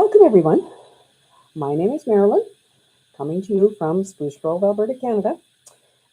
Welcome, everyone. My name is Marilyn, coming to you from Spruce Grove, Alberta, Canada.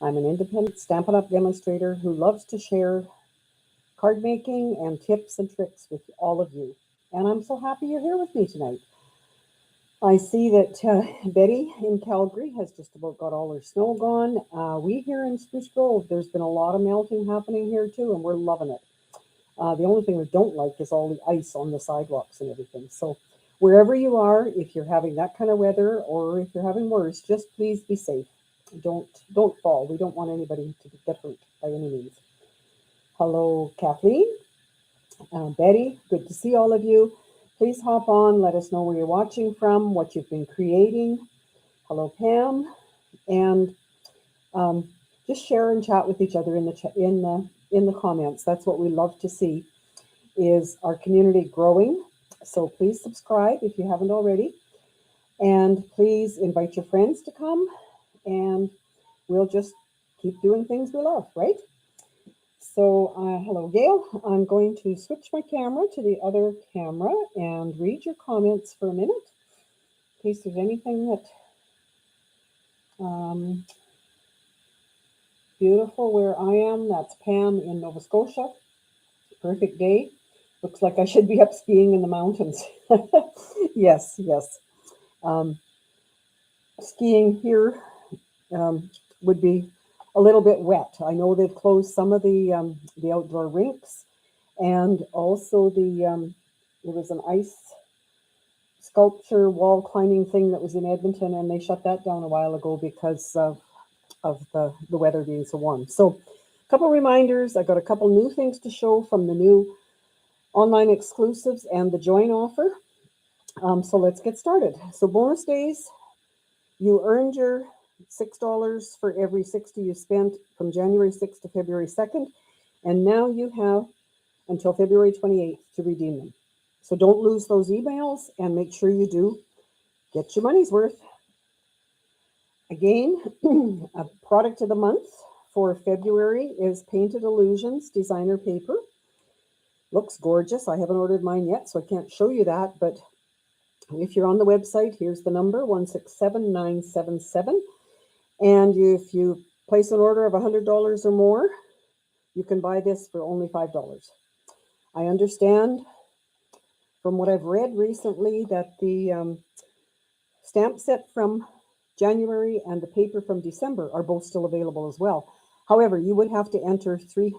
I'm an independent Stampin' Up demonstrator who loves to share card making and tips and tricks with all of you. And I'm so happy you're here with me tonight. I see that Betty in Calgary has just about got all her snow gone. We here in Spruce Grove, there's been a lot of melting happening here too, and we're loving it. The only thing we don't like is all the ice on the sidewalks and everything. So wherever you are, if you're having that kind of weather or if you're having worse, just please be safe. Don't fall. We don't want anybody to get hurt by any means. Hello, Kathleen, Betty, good to see all of you. Please hop on. Let us know where you're watching from, what you've been creating. Hello, Pam, and just share and chat with each other in the comments. That's what we love to see, is our community growing. So please subscribe if you haven't already, and please invite your friends to come, and we'll just keep doing things we love, right? So hello, Gail. I'm going to switch my camera to the other camera and read your comments for a minute, in case there's anything that beautiful where I am. That's Pam in Nova Scotia. Perfect day. Looks like I should be up skiing in the mountains. Yes. Skiing here would be a little bit wet. I know they've closed some of the outdoor rinks, and also there was an ice sculpture wall climbing thing that was in Edmonton, and they shut that down a while ago because of the weather being so warm. So a couple reminders. I got a couple new things to show from the new online exclusives and the join offer. So let's get started. So bonus days, you earned your $6 for every 60 you spent from January 6th to February 2nd. And now you have until February 28th to redeem them. So don't lose those emails, and make sure you do get your money's worth. Again, a product of the month for February is Painted Illusions designer paper. Looks gorgeous. I haven't ordered mine yet, so I can't show you that. But if you're on the website, here's the number, 167977. And if you place an order of $100 or more, you can buy this for only $5. I understand from what I've read recently that the stamp set from January and the paper from December are both still available as well. However, you would have to enter three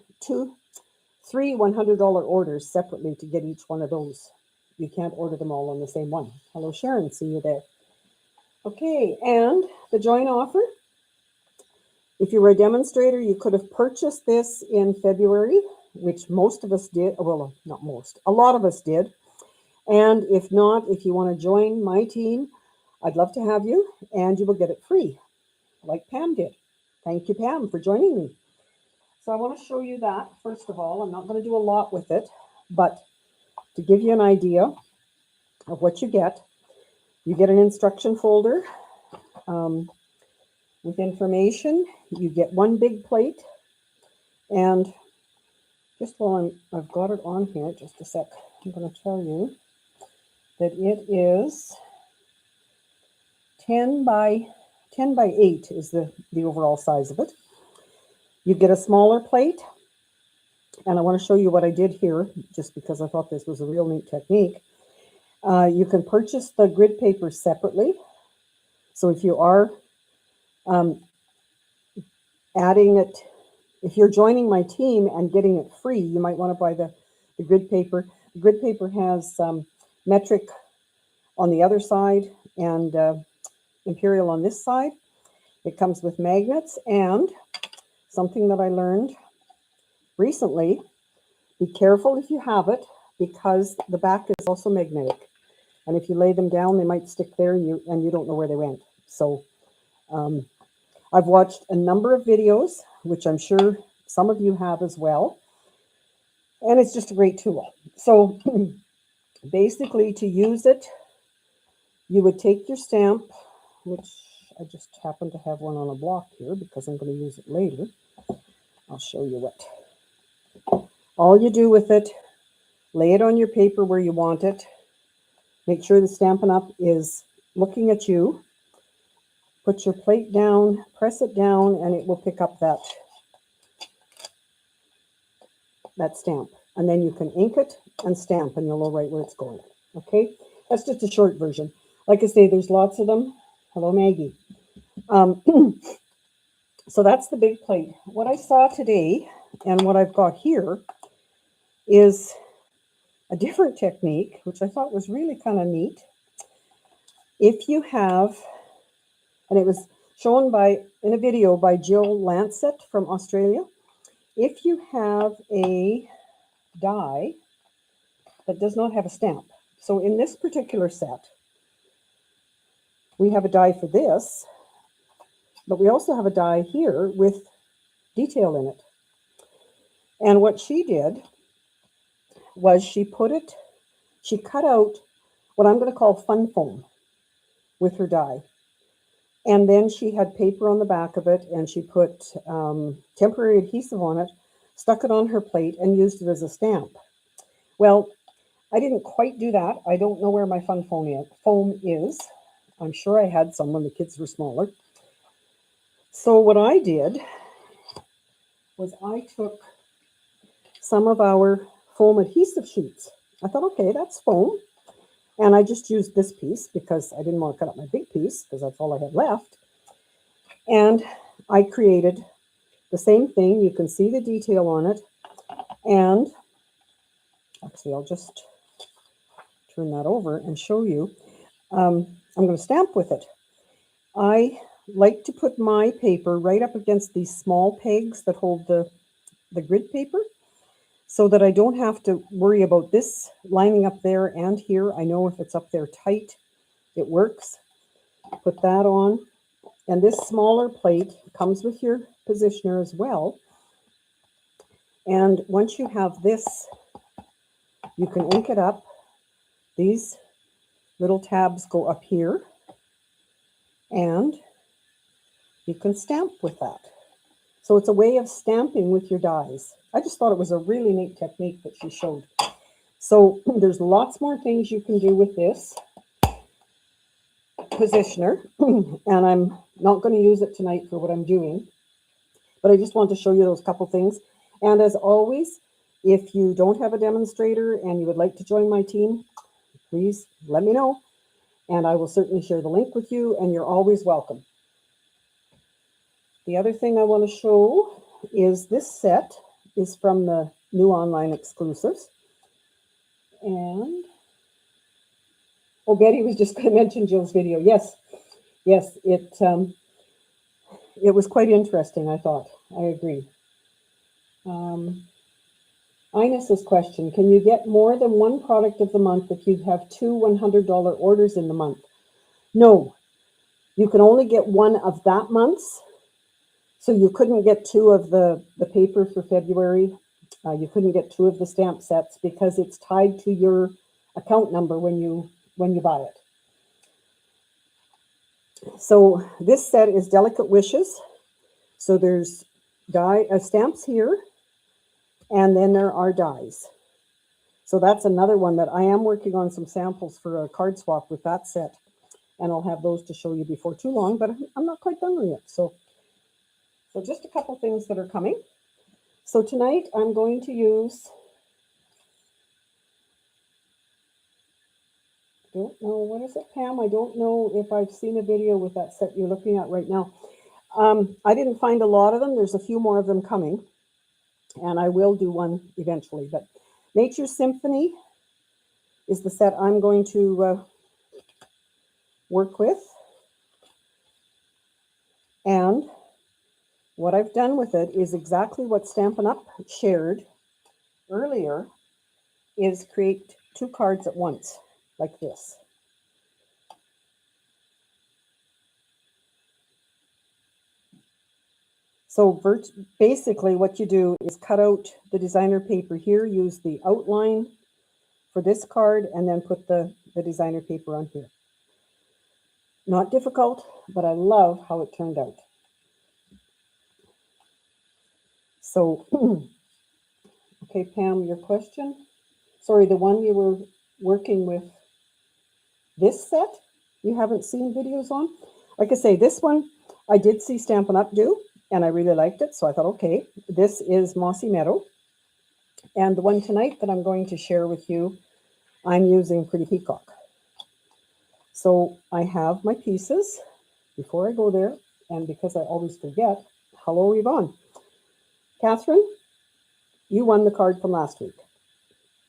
$100 orders separately to get each one of those. You can't order them all on the same one. Hello, Sharon. See you there. Okay, and the join offer. If you were a demonstrator, you could have purchased this in February, which most of us did. Well, not most. A lot of us did. And if not, if you want to join my team, I'd love to have you, and you will get it free, like Pam did. Thank you, Pam, for joining me. So I want to show you that, first of all. I'm not going to do a lot with it, but to give you an idea of what you get an instruction folder with information. You get one big plate, and just while I've got it on here, just a sec, I'm going to tell you that it is 10 by 8 is the overall size of it. You get a smaller plate, and I want to show you what I did here, just because I thought this was a real neat technique. You can purchase the grid paper separately. So if you are adding it, if you're joining my team and getting it free, you might want to buy the grid paper. The grid paper has metric on the other side and imperial on this side. It comes with magnets, and something that I learned recently, be careful if you have it, because the back is also magnetic. And if you lay them down, they might stick there and you don't know where they went. So I've watched a number of videos, which I'm sure some of you have as well. And it's just a great tool. So basically, to use it, you would take your stamp, which I just happen to have one on a block here because I'm going to use it later. I'll show you what. All you do with it, lay it on your paper where you want it, Make sure the Stampin' Up! Is looking at you. Put your plate down, press it down, and it will pick up that stamp. And then you can ink it and stamp, and you'll know right where it's going. Okay? That's just a short version. Like I say, there's lots of them. Hello, Maggie. So that's the big plate. What I saw today, and what I've got here, is a different technique, which I thought was really kind of neat. If you have, and it was shown in a video by Jill Lancet from Australia, if you have a die that does not have a stamp. So in this particular set, we have a die for this, but we also have a die here with detail in it. And what she did was she cut out what I'm going to call fun foam with her die. And then she had paper on the back of it, and she put temporary adhesive on it, stuck it on her plate, and used it as a stamp. Well, I didn't quite do that. I don't know where my fun foam is. I'm sure I had some when the kids were smaller. So what I did was I took some of our foam adhesive sheets. I thought, okay, that's foam. And I just used this piece because I didn't want to cut up my big piece because that's all I had left. And I created the same thing. You can see the detail on it. And actually, I'll just turn that over and show you. I'm going to stamp with it. I like to put my paper right up against these small pegs that hold the grid paper, so that I don't have to worry about this lining up there and here. I know if it's up there tight, it works. Put that on. And this smaller plate comes with your positioner as well. And once you have this, you can ink it up. These little tabs go up here, and you can stamp with that. So it's a way of stamping with your dies. I just thought it was a really neat technique that she showed. So there's lots more things you can do with this positioner, and I'm not going to use it tonight for what I'm doing, but I just want to show you those couple things. And as always, if you don't have a demonstrator and you would like to join my team, please let me know, and I will certainly share the link with you, and you're always welcome. The other thing I want to show is this set is from the new online exclusives. And, oh, Betty was just going to mention Jill's video. Yes, it was quite interesting, I thought. I agree. Inez's question, can you get more than one product of the month if you have two $100 orders in the month? No, you can only get one of that month's. So you couldn't get two of the paper for February. You couldn't get two of the stamp sets because it's tied to your account number when you buy it. So this set is Delicate Wishes. So there's stamps here, and then there are dies. So that's another one that I am working on some samples for a card swap with that set, and I'll have those to show you before too long, but I'm not quite done yet. So just a couple things that are coming. So tonight I'm going to use, don't know, what is it, Pam? I don't know if I've seen a video with that set you're looking at right now. I didn't find a lot of them. There's a few more of them coming, and I will do one eventually. But Nature Symphony is the set I'm going to work with. And what I've done with it is exactly what Stampin' Up! Shared earlier, is create two cards at once, like this. So basically what you do is cut out the designer paper here, use the outline for this card, and then put the designer paper on here. Not difficult, but I love how it turned out. So, okay, Pam, your question? Sorry, the one you were working with. This set you haven't seen videos on. Like I say, this one I did see Stampin' Up do, and I really liked it. So I thought, okay, this is Mossy Meadow. And the one tonight that I'm going to share with you, I'm using Pretty Peacock. So I have my pieces. Before I go there, and because I always forget, hello, Yvonne. Catherine, you won the card from last week.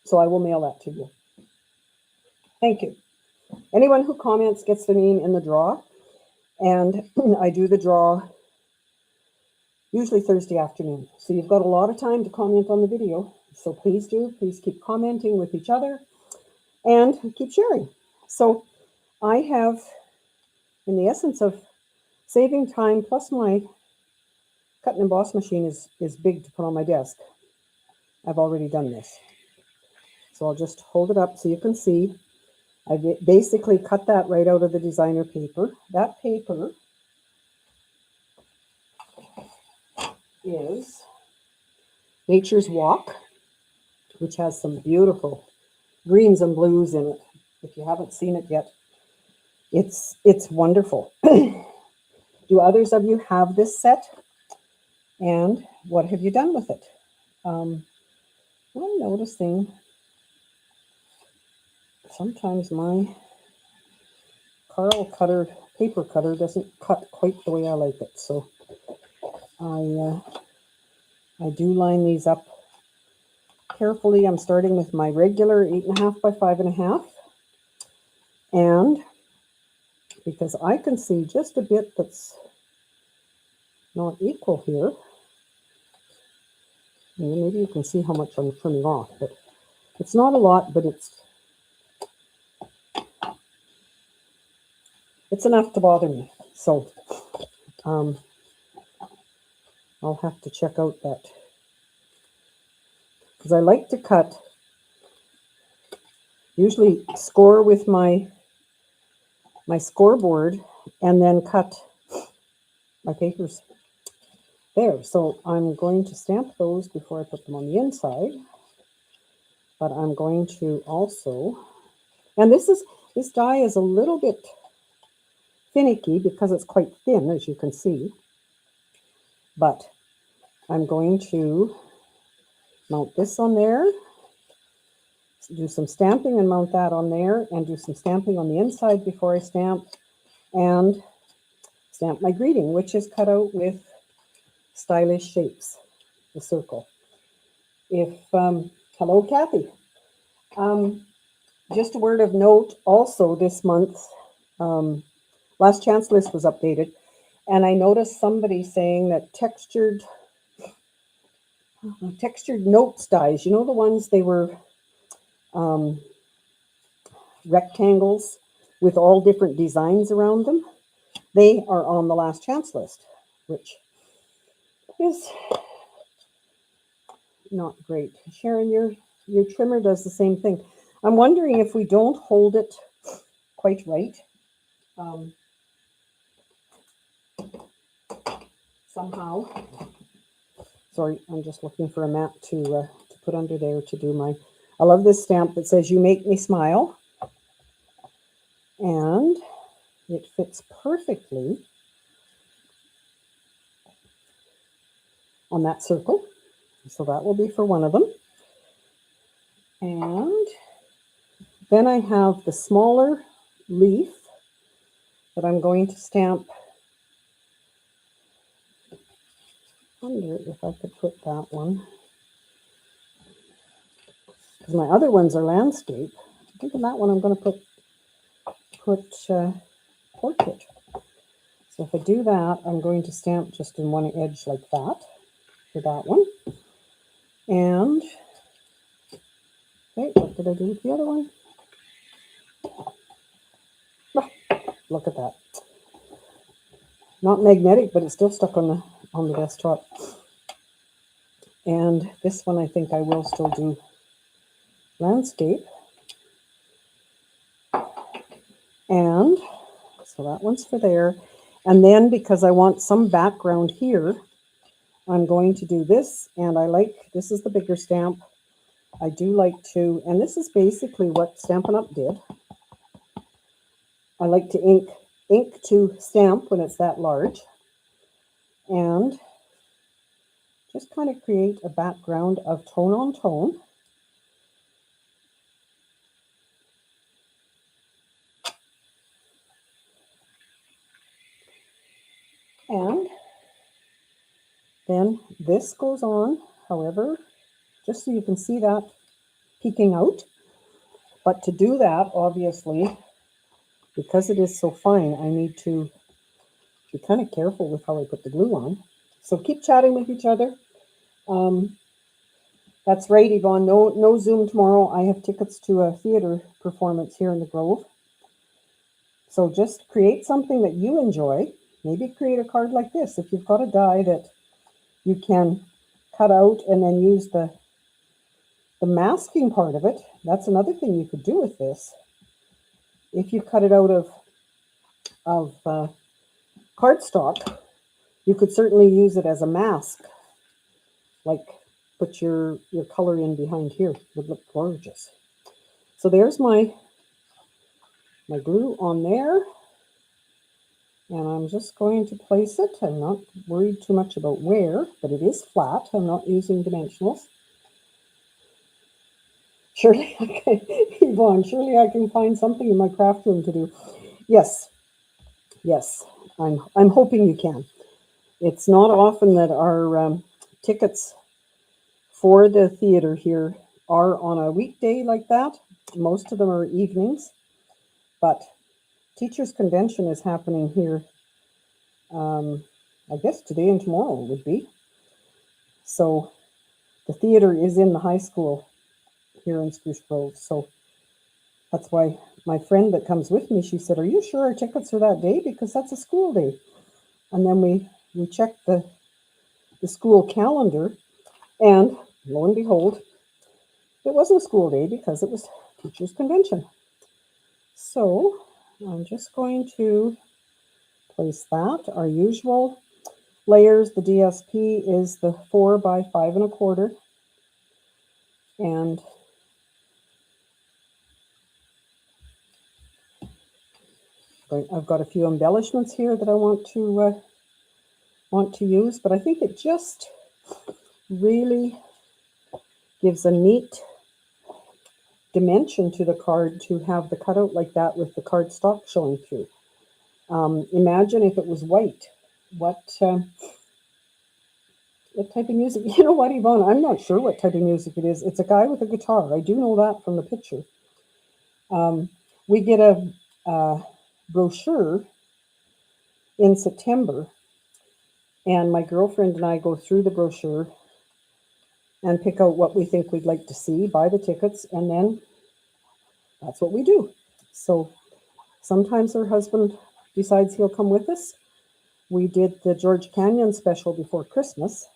So I will mail that to you. Thank you. Anyone who comments gets their name in the draw. And I do the draw usually Thursday afternoon. So you've got a lot of time to comment on the video. So please do. Please keep commenting with each other and keep sharing. So I have, in the essence of saving time, plus my cut and emboss machine is big to put on my desk. I've already done this. So I'll just hold it up so you can see. I basically cut that right out of the designer paper. That paper is Nature's Walk, which has some beautiful greens and blues in it. If you haven't seen it yet, it's wonderful. Do others of you have this set? And what have you done with it? I'm noticing sometimes my Carl cutter, paper cutter, doesn't cut quite the way I like it. So I do line these up carefully. I'm starting with my regular 8.5 by 5.5. And because I can see just a bit that's not equal here, maybe you can see how much I'm trimming off, but it's not a lot, but it's enough to bother me. So I'll have to check out that, because I like to cut, usually score with my scoreboard and then cut my papers there. So I'm going to stamp those before I put them on the inside, but I'm going to also, and this die is a little bit finicky because it's quite thin, as you can see, but I'm going to mount this on there, do some stamping and mount that on there, and do some stamping on the inside before I stamp, and stamp my greeting, which is cut out with Stylish Shapes, the circle. Hello, Kathy. Just a word of note, also this month, last chance list was updated, and I noticed somebody saying that textured notes dies, you know, the ones they were rectangles with all different designs around them, they are on the last chance list, which is not great. Sharon, your trimmer does the same thing. I'm wondering if we don't hold it quite right, somehow. Sorry, I'm just looking for a mat to put under there to do my, I love this stamp that says, "You make me smile." And it fits perfectly on that circle. So that will be for one of them. And then I have the smaller leaf that I'm going to stamp under, if I could put that one. Because my other ones are landscape. I think on that one I'm going to put portrait. So if I do that, I'm going to stamp just in one edge like that for that one. And, okay, what did I do with the other one? Oh, look at that. Not magnetic, but it's still stuck on the desktop. And this one I think I will still do landscape. And so that one's for there. And then because I want some background here, I'm going to do this. And I like, this is the bigger stamp. I do like to, and this is basically what Stampin' Up did. I like to ink to stamp when it's that large, and just kind of create a background of tone on tone. And then this goes on, however, just so you can see that peeking out. But to do that, obviously, because it is so fine, I need to be kind of careful with how I put the glue on. So keep chatting with each other. That's right, Yvonne. No Zoom tomorrow. I have tickets to a theater performance here in the Grove. So just create something that you enjoy. Maybe create a card like this. If you've got a die that you can cut out and then use the masking part of it, that's another thing you could do with this. If you cut it out of cardstock, you could certainly use it as a mask. Like put your color in behind here. It would look gorgeous. So there's my glue on there. And I'm just going to place it. I'm not worried too much about where, but it is flat. I'm not using dimensionals. Surely I can, Yvonne, surely I can find something in my craft room to do. Yes, I'm hoping you can. It's not often that our tickets for the theater here are on a weekday like that. Most of them are evenings, but Teachers Convention is happening here. I guess today and tomorrow would be. So the theater is in the high school here in Spruce Grove. So that's why my friend that comes with me, she said, "Are you sure our tickets are that day? Because that's a school day." And then we checked the school calendar, and lo and behold, it wasn't a school day because it was Teachers Convention. So I'm just going to place that. Our usual layers, the DSP is the 4 by 5 1/4, and I've got a few embellishments here that I want to use, but I think it just really gives a neat dimension to the card to have the cutout like that with the cardstock showing through. Imagine if it was white. What type of music? You know what, Yvonne? I'm not sure what type of music it is. It's a guy with a guitar. I do know that from the picture. We get a brochure in September, and my girlfriend and I go through the brochure and pick out what we think we'd like to see, buy the tickets, and then that's what we do. So sometimes her husband decides he'll come with us. We did the George Canyon special before Christmas,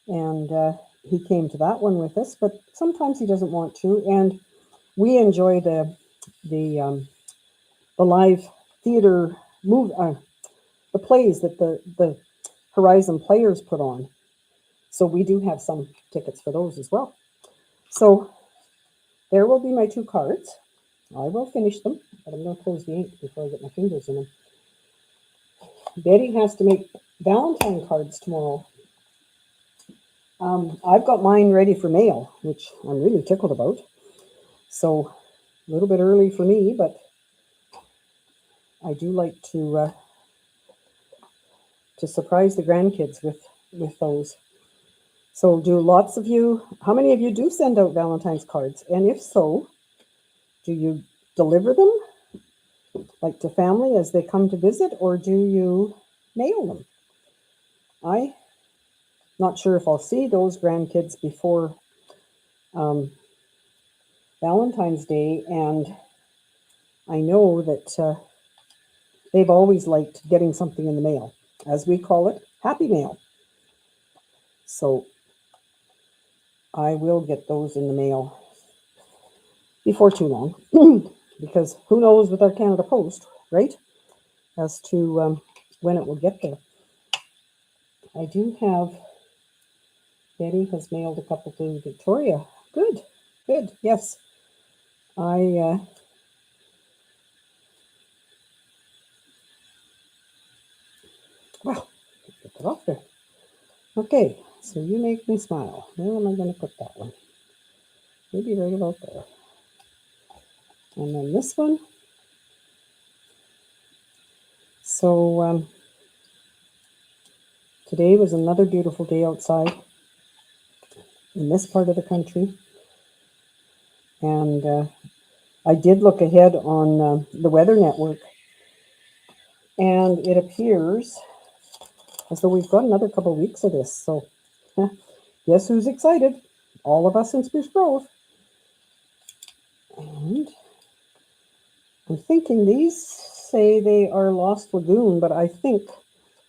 and he came to that one with us, but sometimes he doesn't want to, and we enjoy the live theater the plays that the Horizon Players put on. So we do have some tickets for those as well. So there will be my 2 cards. I will finish them, but I'm going to close the ink before I get my fingers in them. Betty has to make Valentine cards tomorrow. I've got mine ready for mail, which I'm really tickled about. So a little bit early for me, but I do like to surprise the grandkids with those. So do lots of you, how many of you do send out Valentine's cards? And if so, do you deliver them like to family as they come to visit, or do you mail them? I'm not sure if I'll see those grandkids before Valentine's Day, and I know that they've always liked getting something in the mail, as we call it, happy mail. So I will get those in the mail before too long, because who knows with our Canada Post, right, as to when it will get there. I do have, Betty has mailed a couple to Victoria. Good, yes. I Wow, get it off there. Okay, so you make me smile. Where am I going to put that one? Maybe right about there. And then this one. So today was another beautiful day outside in this part of the country. And I did look ahead on the Weather Network, and it appears as though we've got another couple of weeks of this. So guess who's excited? All of us in Spruce Grove. And I'm thinking these say they are Lost Lagoon, but I think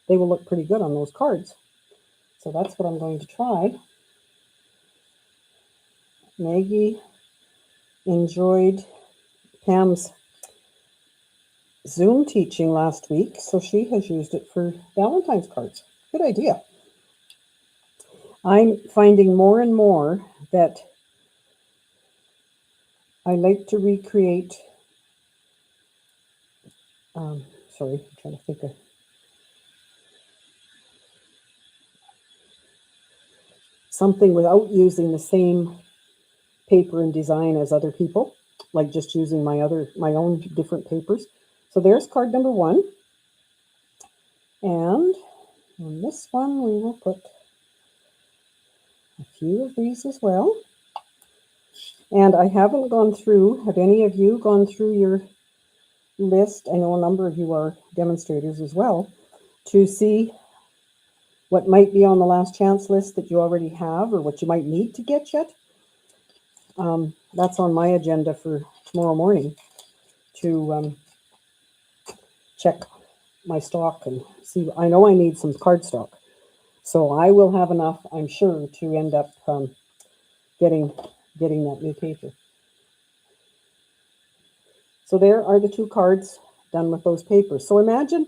they will look pretty good on those cards. So that's what I'm going to try. Maggie enjoyed Pam's Zoom teaching last week, so she has used it for Valentine's cards. Good idea. I'm finding more and more that I like to recreate, sorry, I'm trying to think of something without using the same paper and design as other people, like just using my own different papers. So there's card number 1. And on this one, we will put a few of these as well. And I haven't gone through, have any of you gone through your list? I know a number of you are demonstrators as well, to see what might be on the last chance list that you already have or what you might need to get yet. That's on my agenda for tomorrow morning to check my stock and see. I know I need some cardstock, so I will have enough, I'm sure, to end up getting that new paper. So there are the 2 cards done with those papers. So imagine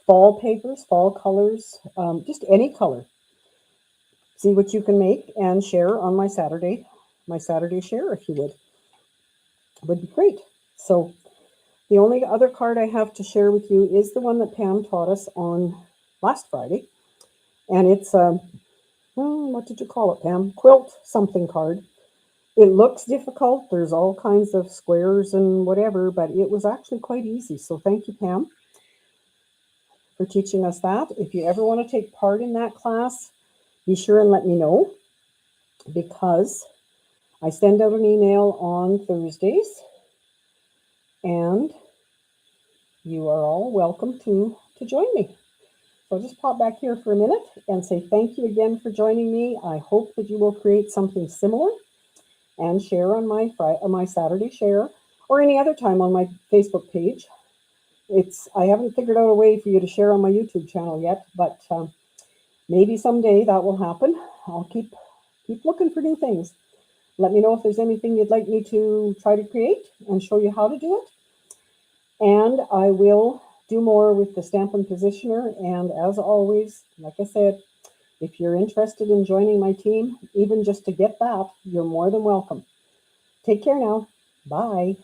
fall papers, fall colors, just any color. See what you can make and share on my Saturday share, if you would. It would be great. So the only other card I have to share with you is the one that Pam taught us on last Friday. And it's what did you call it, Pam? Quilt something card. It looks difficult. There's all kinds of squares and whatever, but it was actually quite easy. So thank you, Pam, for teaching us that. If you ever want to take part in that class, be sure and let me know, because I send out an email on Thursdays, and you are all welcome to join me. So I'll just pop back here for a minute and say thank you again for joining me. I hope that you will create something similar and share on my Saturday share, or any other time on my Facebook page. I haven't figured out a way for you to share on my YouTube channel yet, but maybe someday that will happen. I'll keep looking for new things. Let me know if there's anything you'd like me to try to create and show you how to do it. And I will do more with the Stampin' Positioner. And as always, like I said, if you're interested in joining my team, even just to get that, you're more than welcome. Take care now. Bye.